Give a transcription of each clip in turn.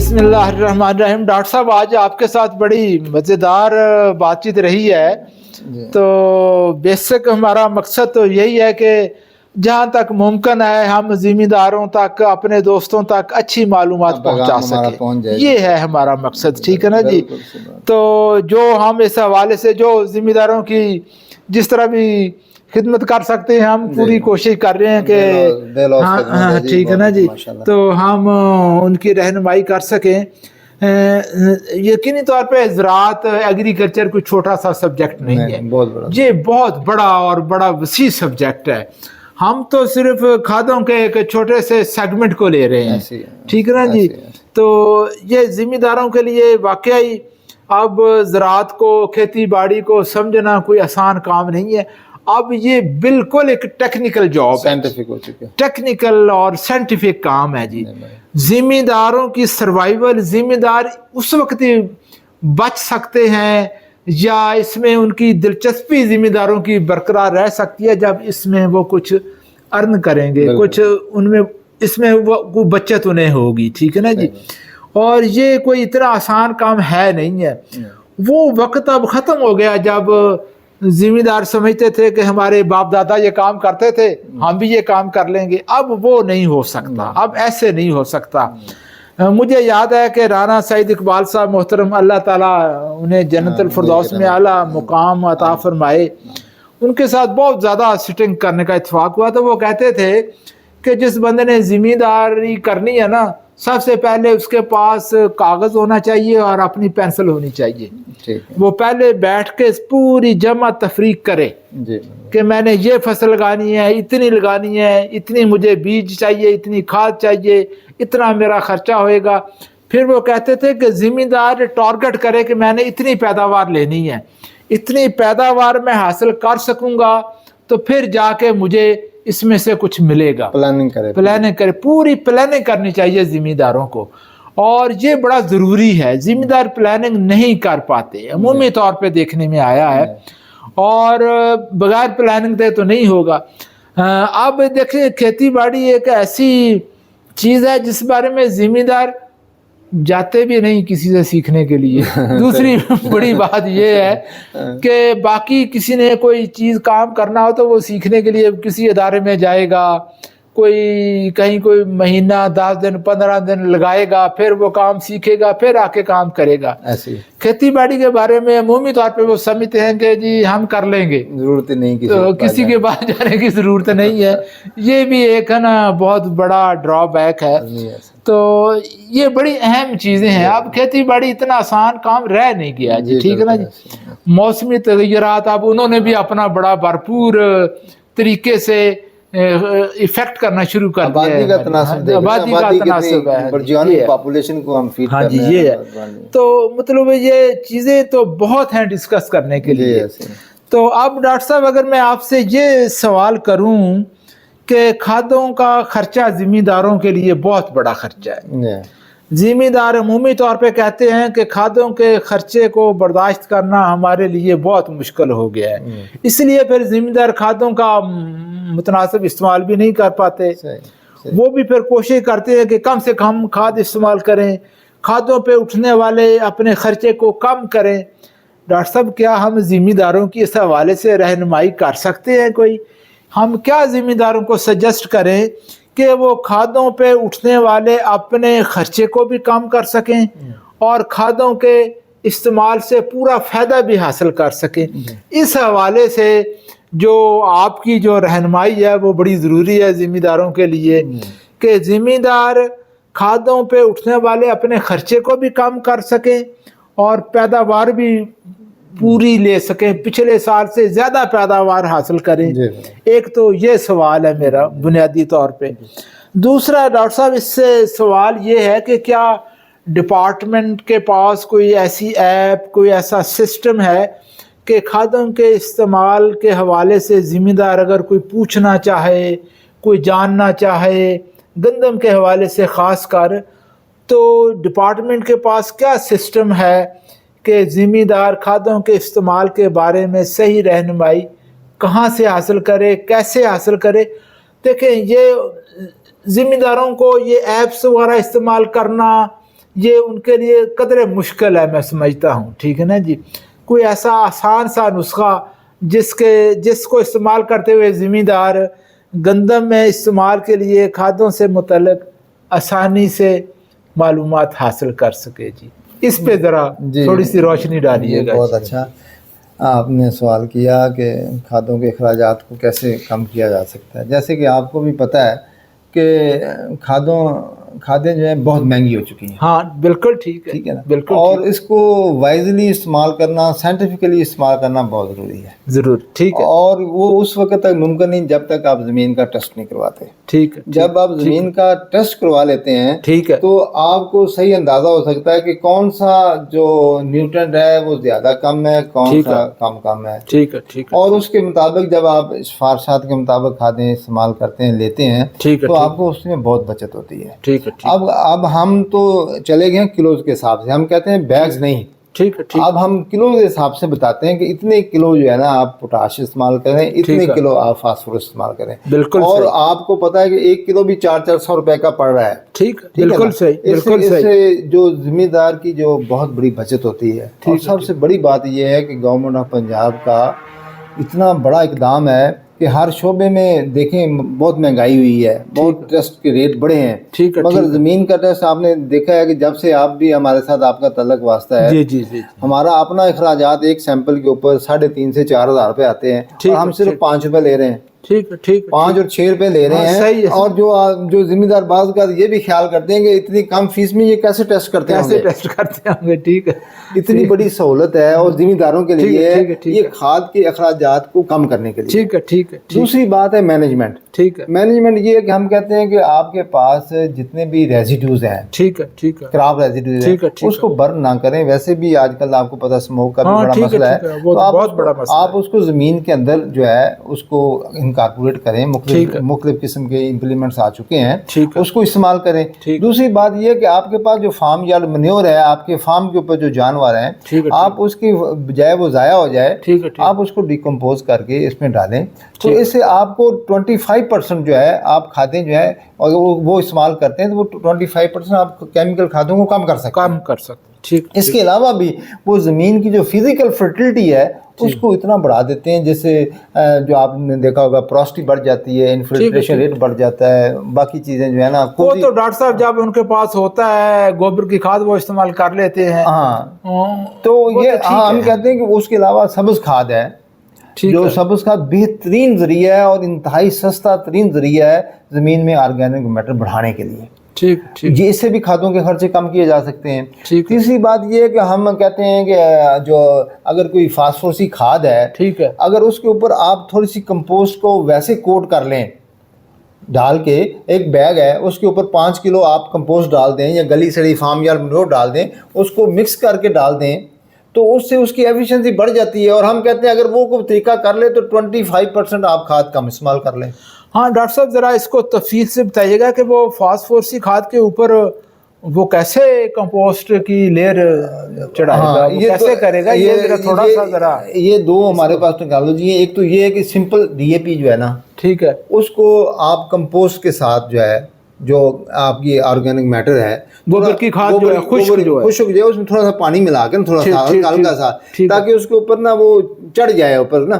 بسم اللہ الرحمن الرحیم۔ ڈاکٹر صاحب آج آپ کے ساتھ بڑی مزیدار بات چیت رہی ہے، تو بیسک ہمارا مقصد تو یہی ہے کہ جہاں تک ممکن ہے ہم ذمہ داروں تک، اپنے دوستوں تک اچھی معلومات پہنچا سکیں، یہ ہے ہمارا مقصد، ٹھیک ہے نا جی۔ تو جو ہم اس حوالے سے جو ذمہ داروں کی جس طرح بھی خدمت کر سکتے ہیں ہم پوری کوشش کر رہے ہیں کہ ہاں ٹھیک ہے نا جی، تو ہم ان کی رہنمائی کر سکیں۔ یقینی طور پہ زراعت ایگریکلچر کوئی چھوٹا سا سبجیکٹ نہیں ہے، یہ بہت بڑا اور بڑا وسیع سبجیکٹ ہے۔ ہم تو صرف کھادوں کے ایک چھوٹے سے سیگمنٹ کو لے رہے ہیں، ٹھیک ہے نا جی۔ تو یہ ذمہ داروں کے لیے واقعی اب زراعت کو، کھیتی باڑی کو سمجھنا کوئی آسان کام نہیں ہے۔ اب یہ بالکل ایک ٹیکنیکل جاب ہے، ٹیکنیکل اور سائنٹیفک کام ہے جی۔ ذمہ داروں کی سروائیول، ذمہ دار اس وقت ہی بچ سکتے ہیں یا اس میں ان کی دلچسپی ذمہ داروں کی برقرار رہ سکتی ہے جب اس میں وہ کچھ ارن کریں گے، کچھ ان میں اس میں وہ بچت انہیں ہوگی، ٹھیک ہے نا جی۔ اور یہ کوئی اتنا آسان کام ہے نہیں ہے۔ وہ وقت اب ختم ہو گیا جب ذمہ دار سمجھتے تھے کہ ہمارے باپ دادا یہ کام کرتے تھے، ہم بھی یہ کام کر لیں گے۔ اب وہ نہیں ہو سکتا، اب ایسے نہیں ہو سکتا۔ مجھے یاد ہے کہ رانا سعید اقبال صاحب محترم، اللہ تعالیٰ انہیں جنت الفردوس میں اعلیٰ مقام عطا فرمائے، ان کے ساتھ بہت زیادہ سٹنگ کرنے کا اتفاق ہوا، تو وہ کہتے تھے کہ جس بندے نے ذمہ داری کرنی ہے نا، سب سے پہلے اس کے پاس کاغذ ہونا چاہیے اور اپنی پینسل ہونی چاہیے۔ وہ پہلے بیٹھ کے پوری جمع تفریق کرے کہ میں نے یہ فصل لگانی ہے، اتنی لگانی ہے، اتنی مجھے بیج چاہیے، اتنی کھاد چاہیے، اتنا میرا خرچہ ہوئے گا۔ پھر وہ کہتے تھے کہ ذمہ دار ٹارگٹ کرے کہ میں نے اتنی پیداوار لینی ہے، اتنی پیداوار میں حاصل کر سکوں گا تو پھر جا کے مجھے اس میں سے کچھ ملے گا۔ پلاننگ کرے، پوری پلاننگ کرنی چاہیے ذمہ داروں کو، اور یہ بڑا ضروری ہے۔ ذمہ دار پلاننگ نہیں کر پاتے، عمومی طور پہ دیکھنے میں آیا ہے، اور بغیر پلاننگ دے تو نہیں ہوگا۔ اب دیکھیں کھیتی باڑی ایک ایسی چیز ہے جس بارے میں ذمہ دار جاتے بھی نہیں کسی سے سیکھنے کے لیے۔ دوسری بڑی بات یہ ہے کہ باقی کسی نے کوئی چیز کام کرنا ہو تو وہ سیکھنے کے لیے کسی ادارے میں جائے گا، کوئی کہیں کوئی مہینہ 10 دن 15 دن لگائے گا، پھر وہ کام سیکھے گا، پھر آ کے کام کرے گا۔ کھیتی باڑی کے بارے میں عمومی طور پہ وہ سمجھتے ہیں کہ جی ہم کر لیں گے، ضرورت نہیں، تو کسی کے پاس جانے کی ضرورت نہیں ہے۔ یہ بھی ایک ہے نا بہت بڑا ڈرا بیک ہے۔ تو یہ بڑی اہم چیزیں ہیں۔ اب کھیتی باڑی اتنا آسان کام رہ نہیں گیا جی، ٹھیک ہے نا جی۔ موسمی تغیرات اب انہوں نے بھی اپنا بڑا بھرپور طریقے سے ایفیکٹ کرنا شروع کر دیا ہے۔ آبادی کا تناسب ہے، پاپولیشن کو ہم فیڈ ہاں جی، یہ ہے۔ تو مطلب یہ چیزیں تو بہت ہیں ڈسکس کرنے کے لیے۔ تو اب ڈاکٹر صاحب اگر میں آپ سے یہ سوال کروں کہ کھادوں کا خرچہ ذمہ داروں کے لیے بہت بڑا خرچہ ہے، ذمہ دار عمومی طور پہ کہتے ہیں کہ کھادوں کے خرچے کو برداشت کرنا ہمارے لیے بہت مشکل ہو گیا ہے، اس لیے پھر ذمہ دار کھادوں کا متناسب استعمال بھی نہیں کر پاتے۔ وہ بھی پھر کوشش کرتے ہیں کہ کم سے کم کھاد استعمال کریں، کھادوں پہ اٹھنے والے اپنے خرچے کو کم کریں۔ ڈاکٹر صاحب کیا ہم ذمہ داروں کی اس حوالے سے رہنمائی کر سکتے ہیں؟ کوئی ہم کیا ذمہ داروں کو سجیسٹ کریں کہ وہ کھادوں پہ اٹھنے والے اپنے خرچے کو بھی کم کر سکیں اور کھادوں کے استعمال سے پورا فائدہ بھی حاصل کر سکیں؟ اس حوالے سے جو آپ کی جو رہنمائی ہے وہ بڑی ضروری ہے ذمہ داروں کے لیے، کہ ذمہ دار کھادوں پہ اٹھنے والے اپنے خرچے کو بھی کم کر سکیں اور پیداوار بھی پوری لے سکیں، پچھلے سال سے زیادہ پیداوار حاصل کریں۔ ایک تو یہ سوال ہے میرا بنیادی طور پہ۔ دوسرا ڈاکٹر صاحب اس سے سوال یہ ہے کہ کیا ڈپارٹمنٹ کے پاس کوئی ایسی ایپ، کوئی ایسا سسٹم ہے کہ کھادوں کے استعمال کے حوالے سے ذمہ دار اگر کوئی پوچھنا چاہے، کوئی جاننا چاہے گندم کے حوالے سے خاص کر، تو ڈپارٹمنٹ کے پاس کیا سسٹم ہے کہ ذمہ دار کھادوں کے استعمال کے بارے میں صحیح رہنمائی کہاں سے حاصل کرے، کیسے حاصل کرے؟ دیکھیں یہ ذمہ داروں کو یہ ایپس وغیرہ استعمال کرنا یہ ان کے لیے قدر مشکل ہے میں سمجھتا ہوں، ٹھیک ہے نا جی. کوئی ایسا آسان سا نسخہ جس کو استعمال کرتے ہوئے زمیندار گندم میں استعمال کے لیے کھادوں سے متعلق آسانی سے معلومات حاصل کر سکے. جی اس پہ ذرا تھوڑی سی روشنی ڈالیے گا. بہت اچھا آپ نے سوال کیا کہ کھادوں کے اخراجات کو کیسے کم کیا جا سکتا ہے. جیسے کہ آپ کو بھی پتہ ہے کہ کھادیں جو ہیں بہت مہنگی ہو چکی ہیں. ہاں بالکل ٹھیک ہے نا بالکل. اور اس کو وائزلی استعمال کرنا، سائنٹیفکلی استعمال کرنا بہت ضروری ہے. ضرور ٹھیک ہے. اور وہ اس وقت تک ممکن نہیں جب تک آپ زمین کا ٹیسٹ نہیں کرواتے. ٹھیک ہے. جب آپ زمین کا ٹیسٹ کروا لیتے ہیں ٹھیک ہے تو آپ کو صحیح اندازہ ہو سکتا ہے کہ کون سا جو نیوٹرنٹ ہے وہ زیادہ کم ہے، کون سا کم ہے. ٹھیک ہے ٹھیک ہے. اور اس کے مطابق جب آپ سفارشات کے مطابق کھادیں استعمال کرتے ہیں، لیتے ہیں، تو آپ کو اس میں بہت بچت ہوتی ہے. ٹھیک ہے. اب ہم تو چلے گئے کلوز کے حساب سے، ہم کہتے ہیں بیگز نہیں. ٹھیک ہے. اب ہم کلو کے حساب سے بتاتے ہیں کہ اتنے کلو جو ہے نا آپ پوٹاش استعمال کریں، اتنے کلو آپ فاسفورس استعمال کریں. بالکل. اور آپ کو پتہ ہے کہ 1 کلو بھی 400 روپے کا پڑ رہا ہے. ٹھیک ہے بالکل صحیح. اس سے جو ذمہ دار کی جو بہت بڑی بچت ہوتی ہے. اور سب سے بڑی بات یہ ہے کہ گورنمنٹ آف پنجاب کا اتنا بڑا اقدام ہے کہ ہر شعبے میں دیکھیں بہت مہنگائی ہوئی ہے، بہت ٹیسٹ کے ریٹ بڑھے ہیں. مگر زمین کا ٹیسٹ آپ نے دیکھا ہے کہ جب سے آپ بھی ہمارے ساتھ آپ کا تعلق واسطہ ہے، ہمارا اپنا اخراجات ایک سیمپل کے اوپر 3,500 سے 4,000 روپے آتے ہیں اور ہم صرف 5 روپے لے رہے ہیں. ٹھیک ہے ٹھیک ہے. 5 اور 6 روپے لے رہے ہیں. اور جو ذمہ دار بعض کا یہ بھی خیال کرتے ہیں کہ اتنی کم فیس میں یہ کیسے ٹیسٹ کرتے ہوں گے. ٹھیک ہے. اتنی بڑی سہولت ہے اور ذمہ داروں کے لیے یہ کھاد کے اخراجات کو کم کرنے کے لیے. ٹھیک ہے ٹھیک ہے. دوسری بات ہے مینجمنٹ. ٹھیک ہے. مینجمنٹ یہ ہے کہ ہم کہتے ہیں کہ آپ کے پاس جتنے بھی ریزیڈیوز ہیں، ٹھیک ہے ٹھیک ہے، کراپ ریزیڈیوز ہیں، اس کو برن نہ کریں. ویسے بھی آج کل آپ کو پتہ اسموک کا بھی بڑا مسئلہ ہے، تو آپ اس کو زمین کے اندر جو ہے اس کو انکارپوریٹ کریں. مختلف قسم کے امپلیمنٹس آ چکے ہیں، اس کو استعمال کریں. دوسری بات یہ ہے کہ آپ کے پاس جو فارم یارڈ منیور ہے، آپ کے فارم کے اوپر جو جانور ہیں، آپ اس کی بجائے وہ ضائع ہو جائے، آپ اس کو ڈیکمپوز کر کے اس میں ڈالیں. تو اس سے آپ کو 25% جو ہے آپ کھادیں جو ہے اور وہ استعمال کرتے ہیں تو وہ 25% آپ کیمیکل کھادوں کو کم کر سکتے ہیں. اس کے علاوہ بھی وہ زمین کی جو فزیکل فرٹیلٹی ہے اس کو اتنا بڑھا دیتے ہیں، جیسے جو آپ نے دیکھا ہوگا پروسٹی بڑھ جاتی ہے، انفلٹریشن ریٹ بڑھ جاتا ہے، باقی چیزیں جو ہے نا. وہ تو ڈاکٹر صاحب جب ان کے پاس ہوتا ہے گوبر کی کھاد وہ استعمال کر لیتے ہیں. ہاں تو یہ ہم کہتے ہیں کہ اس کے علاوہ سبز کھاد ہے، جو سبز کھاد بہترین ذریعہ ہے اور انتہائی سستا ترین ذریعہ ہے زمین میں آرگینک میٹر بڑھانے کے لیے. یہ اس سے بھی کھادوں کے خرچے کم کیے جا سکتے ہیں. تیسری بات یہ ہے کہ ہم کہتے ہیں کہ جو اگر کوئی فاسفورسی کھاد ہے، اگر اس کے اوپر آپ تھوڑی سی کمپوسٹ کو ویسے کوٹ کر لیں، ڈال کے ایک بیگ ہے اس کے اوپر 5 کلو آپ کمپوسٹ ڈال دیں یا گلی سڑی فارم یارڈ مینور ڈال دیں، اس کو مکس کر کے ڈال دیں، تو اس سے اس کی ایفیشنسی بڑھ جاتی ہے. اور ہم کہتے ہیں اگر وہ کوئی طریقہ کر لے تو 25% آپ کھاد کم استعمال کر لیں. ہاں ڈاکٹر صاحب ذرا اس کو تفصیل سے بتائیے گا کہ وہ فاسفورسی کھاد کے اوپر وہ کیسے کمپوسٹ کی لیئر چڑھائے گا، وہ کیسے کرے گا، یہ تھوڑا سا ذرا. یہ دو ہمارے پاس ٹیکنالوجی ہے. ایک تو یہ ہے کہ سمپل ڈی اے پی جو ہے نا، ٹھیک ہے، اس کو آپ کمپوسٹ کے ساتھ جو ہے جو آپ کی آرگینک میٹر ہے، گوبر کی کھاد جو ہے خشک جو ہے اس میں تھوڑا سا پانی ملا کے تھوڑا سا ہلکا سا، تاکہ اس کے اوپر نا وہ چڑھ جائے اوپر نا،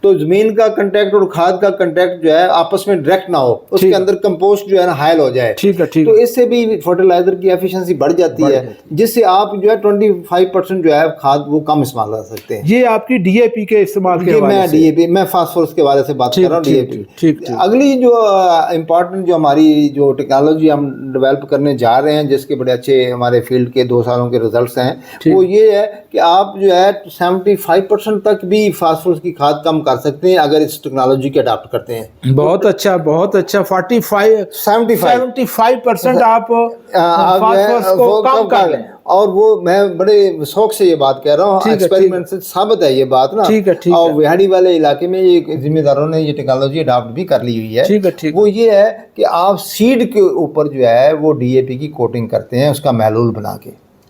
تو زمین کا کنٹیکٹ اور کھاد کا کنٹیکٹ جو ہے آپس میں ڈائریکٹ نہ ہو، اس کے اندر کمپوسٹ جو ہے نا حائل ہو جائے. تو اس سے بھی فرٹیلائزر کی ایفیشنسی بڑھ جاتی ہے، جس سے آپ جو ہے 25% جو ہے کھاد وہ کم استعمال کر سکتے ہیں. یہ آپ کی ڈی اے پی کے استعمال کے حوالے سے، ڈی اے پی میں فاسفورس کے حوالے سے بات کر رہا ہوں. ڈی اے پی اگلی جو امپورٹنٹ جو ہماری جو ٹیکنالوجی ہم ڈیولپ کرنے جا رہے ہیں، جس کے بڑے اچھے ہمارے فیلڈ کے 2 سالوں کے ریزلٹس ہیں، وہ یہ ہے کہ آپ جو ہے 75% تک بھی فاسفورس کی کھاد کم کر سکتے ہیں اگر اس ٹیکنالوجی کے اڈاپٹ کرتے ہیں. بہت اچھا بہت اچھا. 75% آپ فاسفورس کو کم کر لیں. اور وہ میں بڑے شوق سے یہ بات کہہ رہا ہوں، ایکسپیریمنٹ سے ثابت ہے یہ بات نا. اور وہاڑی والے علاقے میں یہ ذمہ داروں نے یہ ٹیکنالوجی اڈاپٹ بھی کر لی ہوئی ہے. وہ یہ ہے کہ آپ سیڈ کے اوپر جو ہے وہ ڈی اے پی کی کوٹنگ کرتے ہیں اس کا محلول بنا کے.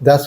10